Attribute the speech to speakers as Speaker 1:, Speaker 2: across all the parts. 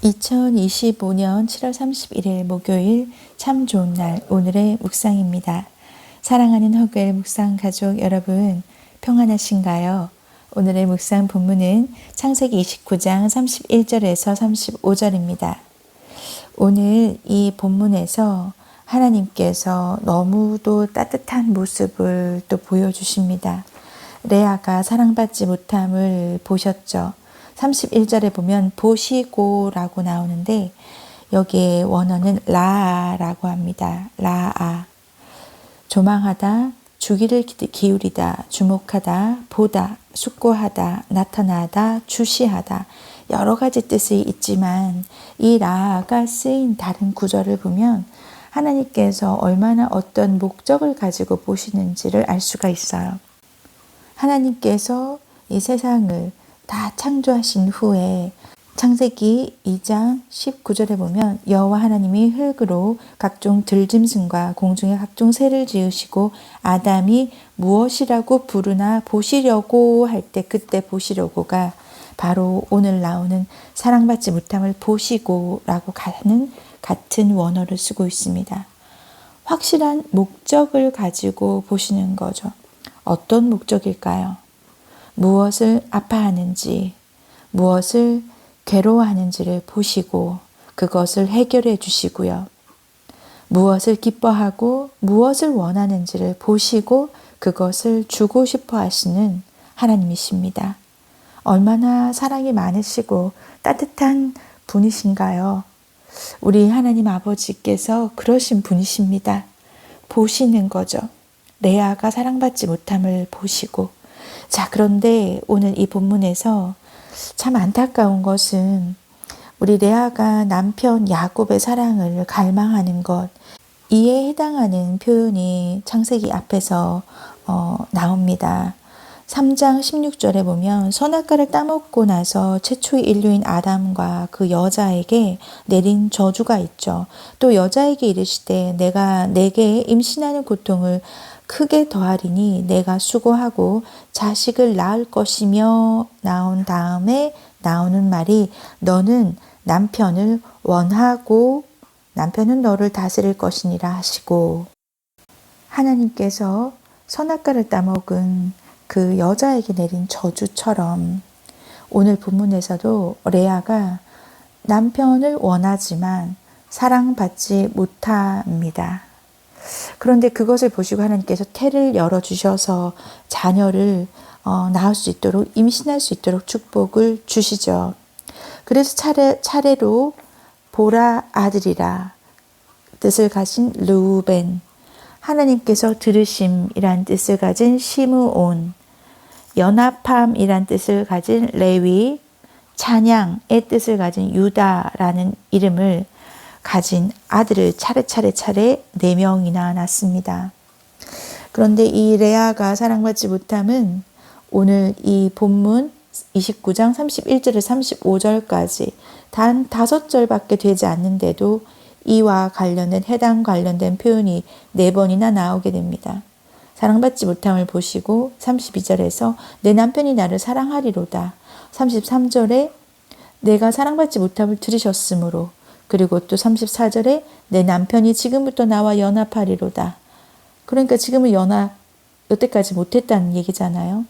Speaker 1: 2025년 7월 31일 목요일 참 좋은 날 오늘의 묵상입니다. 사랑하는 허그엘 묵상 가족 여러분 평안하신가요? 오늘의 묵상 본문은 창세기 29장 31절에서 35절입니다. 오늘 이 본문에서 하나님께서 너무도 따뜻한 모습을 또 보여주십니다. 레아가 사랑받지 못함을 보셨죠. 31절에 보면 보시고 라고 나오는데 여기에 원어는 라아라고 합니다. 라아. 조망하다, 주기를 기울이다, 주목하다, 보다, 숙고하다, 나타나다, 주시하다 여러 가지 뜻이 있지만 이 라아가 쓰인 다른 구절을 보면 하나님께서 얼마나 어떤 목적을 가지고 보시는지를 알 수가 있어요. 하나님께서 이 세상을 다 창조하신 후에 창세기 2장 19절에 보면 여호와 하나님이 흙으로 각종 들짐승과 공중의 각종 새를 지으시고 아담이 무엇이라고 부르나 보시려고 할 때 그때 보시려고가 바로 오늘 나오는 사랑받지 못함을 보시고 라고 하는 같은 원어를 쓰고 있습니다. 확실한 목적을 가지고 보시는 거죠. 어떤 목적일까요? 무엇을 아파하는지, 무엇을 괴로워하는지를 보시고 그것을 해결해 주시고요. 무엇을 기뻐하고 무엇을 원하는지를 보시고 그것을 주고 싶어 하시는 하나님이십니다. 얼마나 사랑이 많으시고 따뜻한 분이신가요? 우리 하나님 아버지께서 그러신 분이십니다. 보시는 거죠. 레아가 사랑받지 못함을 보시고 자, 그런데 오늘 이 본문에서 참 안타까운 것은 우리 레아가 남편 야곱의 사랑을 갈망하는 것, 이에 해당하는 표현이 창세기 앞에서 나옵니다. 3장 16절에 보면 선악과를 따먹고 나서 최초의 인류인 아담과 그 여자에게 내린 저주가 있죠. 또 여자에게 이르시되 내가 내게 임신하는 고통을 크게 더하리니 내가 수고하고 자식을 낳을 것이며 나온 다음에 나오는 말이 너는 남편을 원하고 남편은 너를 다스릴 것이니라 하시고 하나님께서 선악과를 따먹은 그 여자에게 내린 저주처럼 오늘 본문에서도 레아가 남편을 원하지만 사랑받지 못합니다. 그런데 그것을 보시고 하나님께서 태를 열어주셔서 자녀를 낳을 수 있도록 임신할 수 있도록 축복을 주시죠. 그래서 차례로 보라 아들이라 뜻을 가진 르우벤, 하나님께서 들으심이란 뜻을 가진 시므온, 연합함이란 뜻을 가진 레위, 찬양의 뜻을 가진 유다라는 이름을 가진 아들을 차례 4명이나 낳습니다. 그런데 이 레아가 사랑받지 못함은 오늘 이 본문 29장 31절에서 35절까지 단 5절밖에 되지 않는데도 이와 관련된 해당 관련된 표현이 4번이나 나오게 됩니다. 사랑받지 못함을 보시고 32절에서 내 남편이 나를 사랑하리로다. 33절에 내가 사랑받지 못함을 들으셨으므로 그리고 또 34절에 내 남편이 지금부터 나와 연합하리로다. 그러니까 지금은 여태까지 못했다는 얘기잖아요.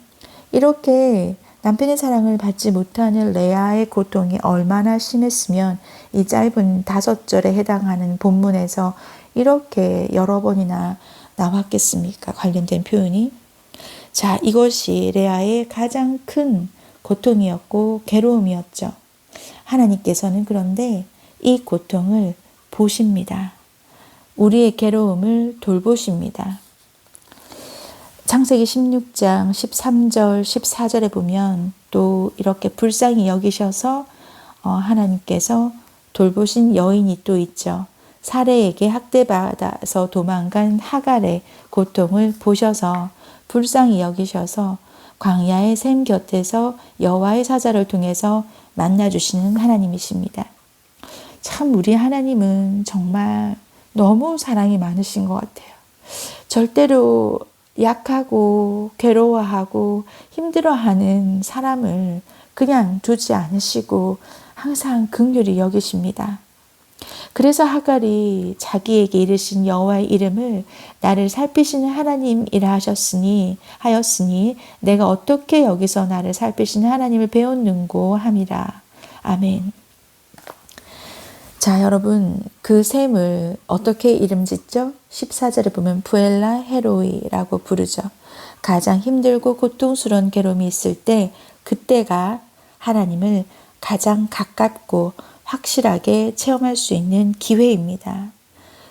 Speaker 1: 이렇게 남편의 사랑을 받지 못하는 레아의 고통이 얼마나 심했으면 이 짧은 5절에 해당하는 본문에서 이렇게 여러 번이나 나왔겠습니까? 관련된 표현이. 자, 이것이 레아의 가장 큰 고통이었고 괴로움이었죠. 하나님께서는 그런데 이 고통을 보십니다. 우리의 괴로움을 돌보십니다. 창세기 16장 13절 14절에 보면 또 이렇게 불쌍히 여기셔서 하나님께서 돌보신 여인이 또 있죠. 사레에게 학대받아서 도망간 하갈의 고통을 보셔서 불쌍히 여기셔서 광야의 샘 곁에서 여호와의 사자를 통해서 만나주시는 하나님이십니다. 참 우리 하나님은 정말 너무 사랑이 많으신 것 같아요. 절대로 약하고 괴로워하고 힘들어하는 사람을 그냥 두지 않으시고 항상 긍휼히 여기십니다. 그래서 하갈이 자기에게 이르신 여호와의 이름을 나를 살피시는 하나님이라 하였으니 내가 어떻게 여기서 나를 살피시는 하나님을 배웠는고 함이라. 아멘. 자, 여러분, 그 샘을 어떻게 이름 짓죠? 14절에 보면 부엘라 헤로이라고 부르죠. 가장 힘들고 고통스러운 괴로움이 있을 때 그때가 하나님을 가장 가깝고 확실하게 체험할 수 있는 기회입니다.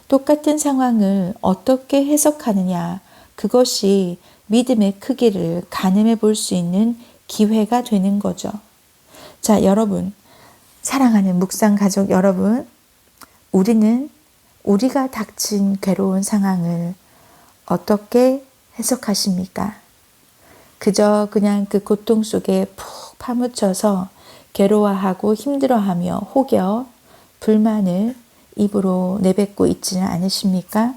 Speaker 1: 똑같은 상황을 어떻게 해석하느냐, 그것이 믿음의 크기를 가늠해 볼 수 있는 기회가 되는 거죠. 자, 여러분, 사랑하는 묵상 가족 여러분, 우리는 우리가 닥친 괴로운 상황을 어떻게 해석하십니까? 그저 그냥 그 고통 속에 푹 파묻혀서 괴로워하고 힘들어하며 혹여 불만을 입으로 내뱉고 있지는 않으십니까?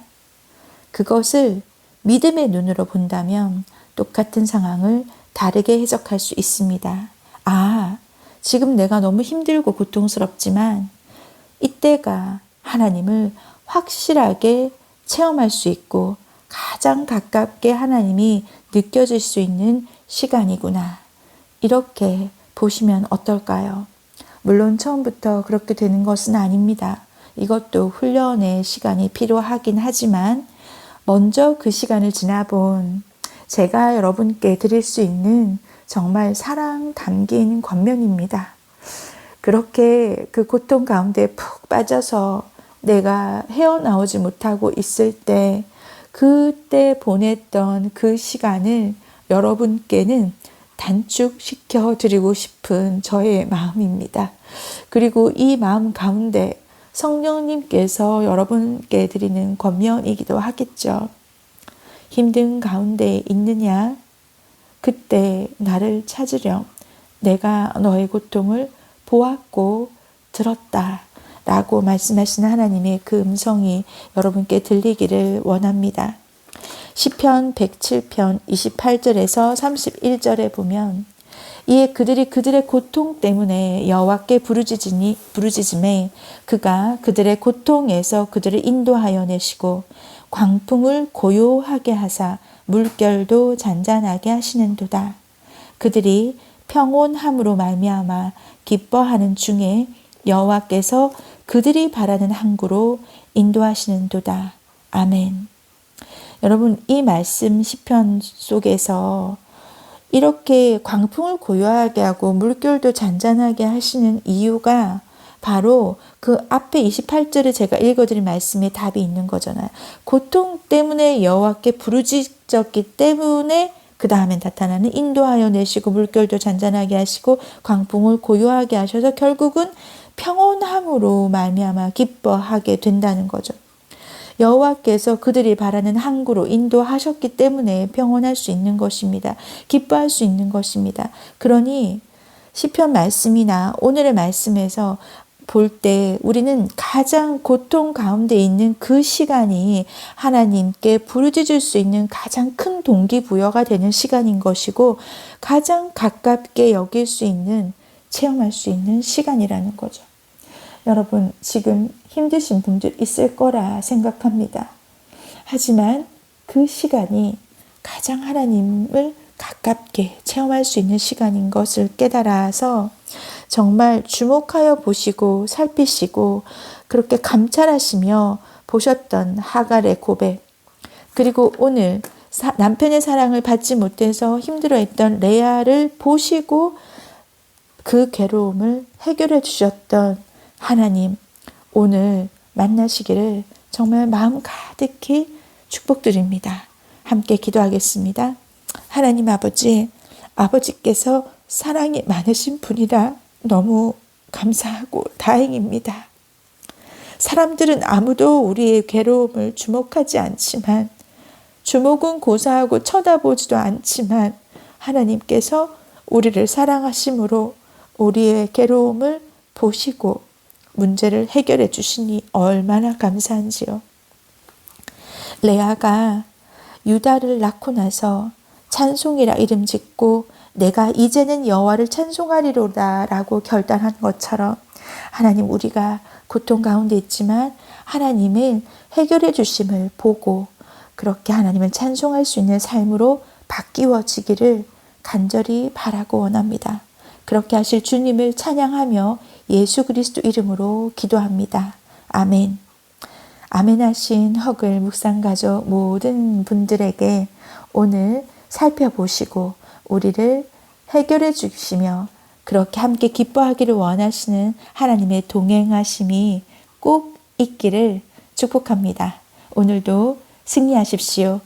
Speaker 1: 그것을 믿음의 눈으로 본다면 똑같은 상황을 다르게 해석할 수 있습니다. 아, 지금 내가 너무 힘들고 고통스럽지만 이때가 하나님을 확실하게 체험할 수 있고 가장 가깝게 하나님이 느껴질 수 있는 시간이구나. 이렇게 보시면 어떨까요? 물론 처음부터 그렇게 되는 것은 아닙니다. 이것도 훈련의 시간이 필요하긴 하지만 먼저 그 시간을 지나본 제가 여러분께 드릴 수 있는 정말 사랑 담긴 권면입니다. 그렇게 그 고통 가운데 푹 빠져서 내가 헤어나오지 못하고 있을 때 그때 보냈던 그 시간을 여러분께는 단축시켜 드리고 싶은 저의 마음입니다. 그리고 이 마음 가운데 성령님께서 여러분께 드리는 권면이기도 하겠죠. 힘든 가운데 있느냐? 그때 나를 찾으렴. 내가 너의 고통을 보았고 들었다. 라고 말씀하시는 하나님의 그 음성이 여러분께 들리기를 원합니다. 시편 107편 28절에서 31절에 보면 이에 그들이 그들의 고통 때문에 여호와께 부르짖음에 그가 그들의 고통에서 그들을 인도하여 내시고 광풍을 고요하게 하사 물결도 잔잔하게 하시는도다. 그들이 평온함으로 말미암아 기뻐하는 중에 여호와께서 그들이 바라는 항구로 인도하시는도다. 아멘. 여러분, 이 말씀 시편 속에서 이렇게 광풍을 고요하게 하고 물결도 잔잔하게 하시는 이유가 바로 그 앞에 28절에 제가 읽어드린 말씀에 답이 있는 거잖아요. 고통 때문에 여호와께 부르짖었기 때문에 그 다음에 나타나는 인도하여 내시고 물결도 잔잔하게 하시고 광풍을 고요하게 하셔서 결국은 평온함으로 말미암아 기뻐하게 된다는 거죠. 여호와께서 그들이 바라는 항구로 인도하셨기 때문에 평온할 수 있는 것입니다. 기뻐할 수 있는 것입니다. 그러니 시편 말씀이나 오늘의 말씀에서 볼 때 우리는 가장 고통 가운데 있는 그 시간이 하나님께 부르짖을 수 있는 가장 큰 동기부여가 되는 시간인 것이고 가장 가깝게 여길 수 있는, 체험할 수 있는 시간이라는 거죠. 여러분, 지금 힘드신 분들 있을 거라 생각합니다. 하지만 그 시간이 가장 하나님을 가깝게 체험할 수 있는 시간인 것을 깨달아서 정말 주목하여 보시고 살피시고 그렇게 감찰하시며 보셨던 하갈의 고백, 그리고 오늘 남편의 사랑을 받지 못해서 힘들어했던 레아를 보시고 그 괴로움을 해결해 주셨던 하나님, 오늘 만나시기를 정말 마음 가득히 축복드립니다. 함께 기도하겠습니다. 하나님 아버지, 아버지께서 사랑이 많으신 분이라 너무 감사하고 다행입니다. 사람들은 아무도 우리의 괴로움을 주목하지 않지만, 주목은 고사하고 쳐다보지도 않지만 하나님께서 우리를 사랑하심으로 우리의 괴로움을 보시고 문제를 해결해 주시니 얼마나 감사한지요. 레아가 유다를 낳고 나서 찬송이라 이름 짓고 내가 이제는 여호와를 찬송하리로다 라고 결단한 것처럼 하나님, 우리가 고통 가운데 있지만 하나님은 해결해 주심을 보고 그렇게 하나님을 찬송할 수 있는 삶으로 바뀌어지기를 간절히 바라고 원합니다. 그렇게 하실 주님을 찬양하며 예수 그리스도 이름으로 기도합니다. 아멘. 아멘 하신 허글 묵상가족 모든 분들에게 오늘 살펴보시고 우리를 해결해 주시며 그렇게 함께 기뻐하기를 원하시는 하나님의 동행하심이 꼭 있기를 축복합니다. 오늘도 승리하십시오.